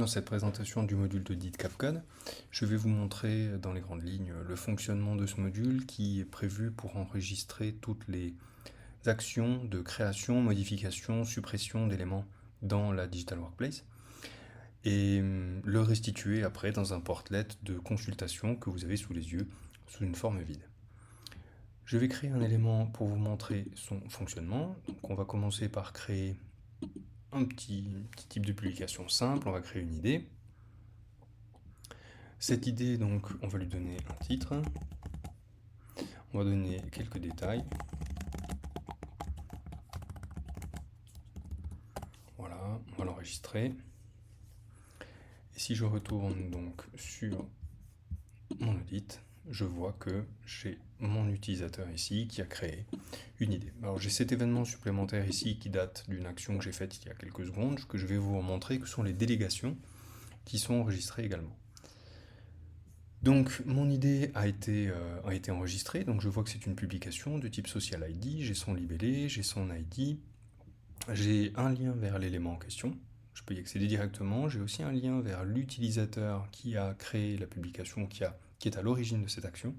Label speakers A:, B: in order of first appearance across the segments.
A: Dans cette présentation du module d'audit CapCode, je vais vous montrer dans les grandes lignes le fonctionnement de ce module qui est prévu pour enregistrer toutes les actions de création, modification, suppression d'éléments dans la Digital Workplace et le restituer après dans un portlet de consultation que vous avez sous les yeux sous une forme vide. Je vais créer un élément pour vous montrer son fonctionnement. Donc on va commencer par créer un petit type de publication simple, on va créer une idée. Cette idée, donc, on va lui donner un titre, on va donner quelques détails. Voilà, on va l'enregistrer. Et si je retourne donc sur mon audit, je vois que j'ai mon utilisateur ici qui a créé une idée. Alors j'ai cet événement supplémentaire ici qui date d'une action que j'ai faite il y a quelques secondes, que je vais vous montrer, que sont les délégations qui sont enregistrées également. Donc mon idée a été enregistrée, donc je vois que c'est une publication de type Social ID, j'ai son libellé, j'ai son ID, j'ai un lien vers l'élément en question, je peux y accéder directement, j'ai aussi un lien vers l'utilisateur qui a créé la publication, qui est à l'origine de cette action.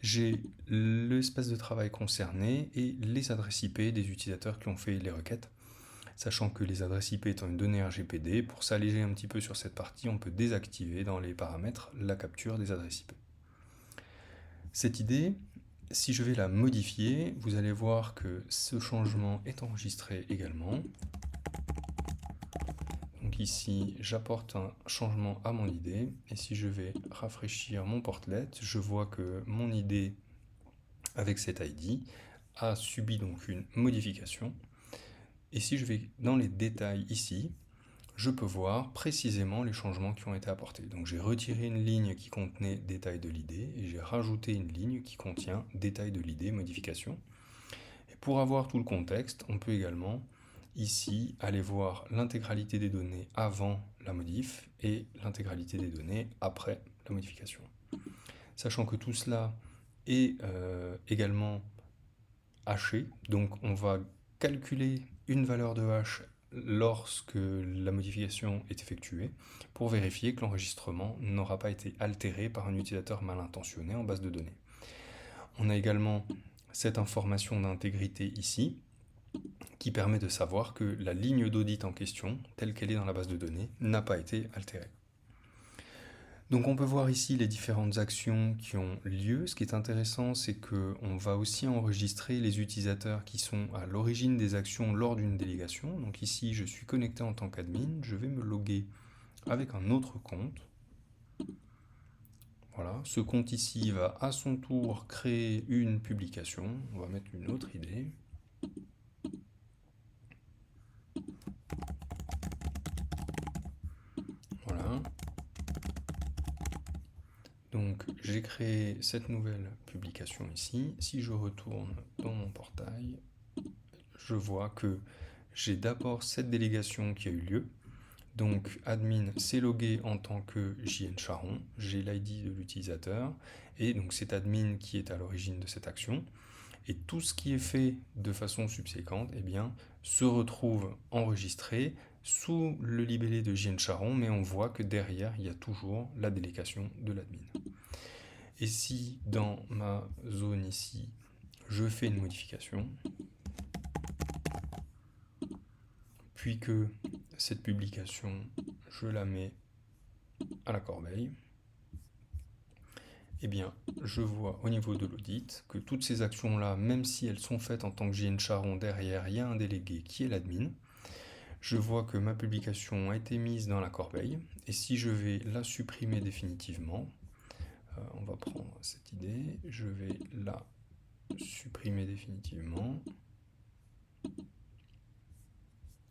A: J'ai l'espace de travail concerné et les adresses IP des utilisateurs qui ont fait les requêtes. Sachant que les adresses IP étant une donnée RGPD, pour s'alléger un petit peu sur cette partie, on peut désactiver dans les paramètres la capture des adresses IP. Cette idée, si je vais la modifier, vous allez voir que ce changement est enregistré également. Donc ici, j'apporte un changement à mon idée, et si je vais rafraîchir mon portlet, je vois que mon idée avec cet ID a subi donc une modification. Et si je vais dans les détails ici, je peux voir précisément les changements qui ont été apportés. Donc j'ai retiré une ligne qui contenait détail de l'idée et j'ai rajouté une ligne qui contient détail de l'idée, modification. Et pour avoir tout le contexte, on peut également ici aller voir l'intégralité des données avant la modif et l'intégralité des données après la modification. Sachant que tout cela est également haché, donc on va calculer une valeur de hash lorsque la modification est effectuée pour vérifier que l'enregistrement n'aura pas été altéré par un utilisateur mal intentionné en base de données. On a également cette information d'intégrité ici qui permet de savoir que la ligne d'audit en question, telle qu'elle est dans la base de données, n'a pas été altérée. Donc on peut voir ici les différentes actions qui ont lieu. Ce qui est intéressant, c'est qu'on va aussi enregistrer les utilisateurs qui sont à l'origine des actions lors d'une délégation. Donc ici, je suis connecté en tant qu'admin. Je vais me loguer avec un autre compte. Voilà, ce compte ici va à son tour créer une publication. On va mettre une autre idée. Voilà. Donc j'ai créé cette nouvelle publication ici. Si je retourne dans mon portail, je vois que j'ai d'abord cette délégation qui a eu lieu. Donc admin s'est logué en tant que JN Charon, j'ai l'ID de l'utilisateur, et donc c'est admin qui est à l'origine de cette action. Et tout ce qui est fait de façon subséquente, eh bien, se retrouve enregistré sous le libellé de JN Charon, mais on voit que derrière, il y a toujours la délégation de l'admin. Et si dans ma zone ici, je fais une modification, puis que cette publication, je la mets à la corbeille, eh bien, je vois au niveau de l'audit que toutes ces actions-là, même si elles sont faites en tant que JN Charon, derrière, il y a un délégué qui est l'admin. Je vois que ma publication a été mise dans la corbeille, et si je vais la supprimer définitivement, on va prendre cette idée, je vais la supprimer définitivement.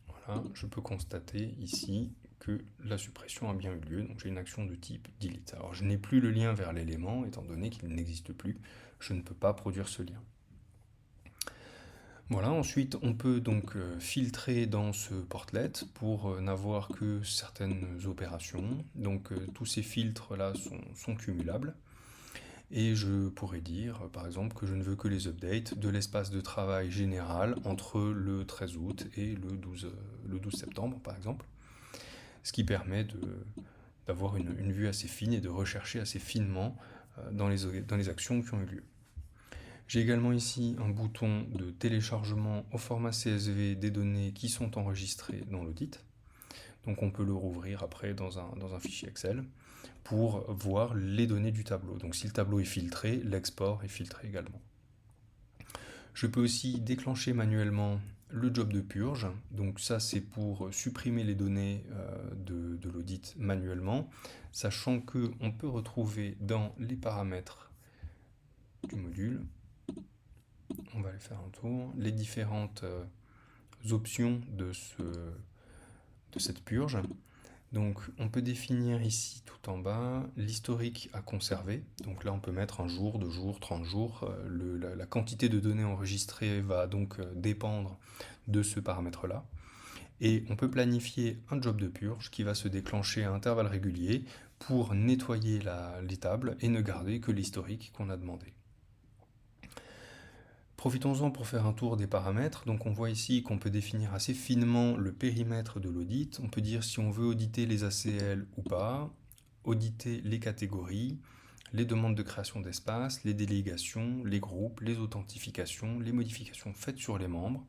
A: Voilà, je peux constater ici que la suppression a bien eu lieu, donc j'ai une action de type delete. Alors je n'ai plus le lien vers l'élément, étant donné qu'il n'existe plus, je ne peux pas produire ce lien. Voilà, ensuite on peut donc filtrer dans ce portlet pour n'avoir que certaines opérations. Donc tous ces filtres là sont cumulables. Et je pourrais dire par exemple que je ne veux que les updates de l'espace de travail général entre le 13 août et le 12 septembre par exemple. ce qui permet d'avoir une vue assez fine et de rechercher assez finement dans les actions qui ont eu lieu. J'ai également ici un bouton de téléchargement au format CSV des données qui sont enregistrées dans l'audit. Donc on peut le rouvrir après dans un fichier Excel pour voir les données du tableau. Donc si le tableau est filtré, l'export est filtré également. Je peux aussi déclencher manuellement le job de purge. Donc ça c'est pour supprimer les données de l'audit manuellement, sachant qu'on peut retrouver dans les paramètres du module, on va aller faire un tour, les différentes options de cette purge. Donc on peut définir ici tout en bas l'historique à conserver. Donc là on peut mettre un jour, 2 jours, 30 jours. La quantité de données enregistrées va donc dépendre de ce paramètre-là. Et on peut planifier un job de purge qui va se déclencher à intervalles réguliers pour nettoyer les tables et ne garder que l'historique qu'on a demandé. Profitons-en pour faire un tour des paramètres. Donc on voit ici qu'on peut définir assez finement le périmètre de l'audit. On peut dire si on veut auditer les ACL ou pas, auditer les catégories, les demandes de création d'espace, les délégations, les groupes, les authentifications, les modifications faites sur les membres,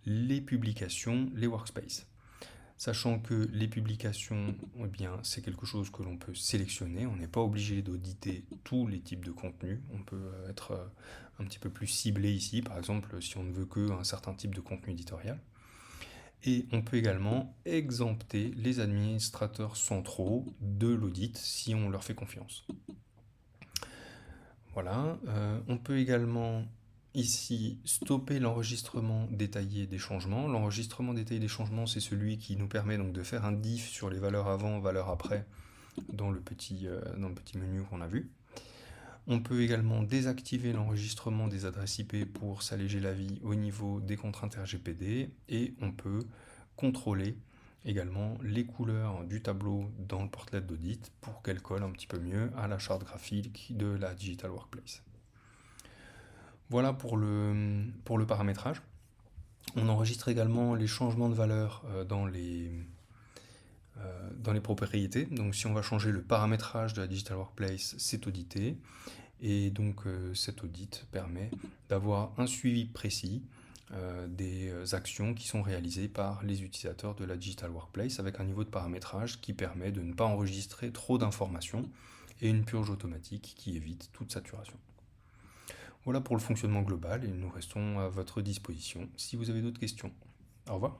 A: les publications, les workspaces. Sachant que les publications, eh bien, c'est quelque chose que l'on peut sélectionner. On n'est pas obligé d'auditer tous les types de contenus. On peut être un petit peu plus ciblé ici, par exemple, si on ne veut qu'un certain type de contenu éditorial. Et on peut également exempter les administrateurs centraux de l'audit si on leur fait confiance. Voilà. On peut également ici stopper l'enregistrement détaillé des changements. L'enregistrement détaillé des changements, c'est celui qui nous permet donc de faire un diff sur les valeurs avant, valeurs après dans le petit menu qu'on a vu. On peut également désactiver l'enregistrement des adresses IP pour s'alléger la vie au niveau des contraintes RGPD, et on peut contrôler également les couleurs du tableau dans le portlet d'audit pour qu'elles collent un petit peu mieux à la charte graphique de la Digital Workplace. Voilà pour le paramétrage. On enregistre également les changements de valeur dans les propriétés. Donc si on va changer le paramétrage de la Digital Workplace, c'est audité. Et donc cet audit permet d'avoir un suivi précis des actions qui sont réalisées par les utilisateurs de la Digital Workplace avec un niveau de paramétrage qui permet de ne pas enregistrer trop d'informations et une purge automatique qui évite toute saturation. Voilà pour le fonctionnement global et nous restons à votre disposition si vous avez d'autres questions. Au revoir.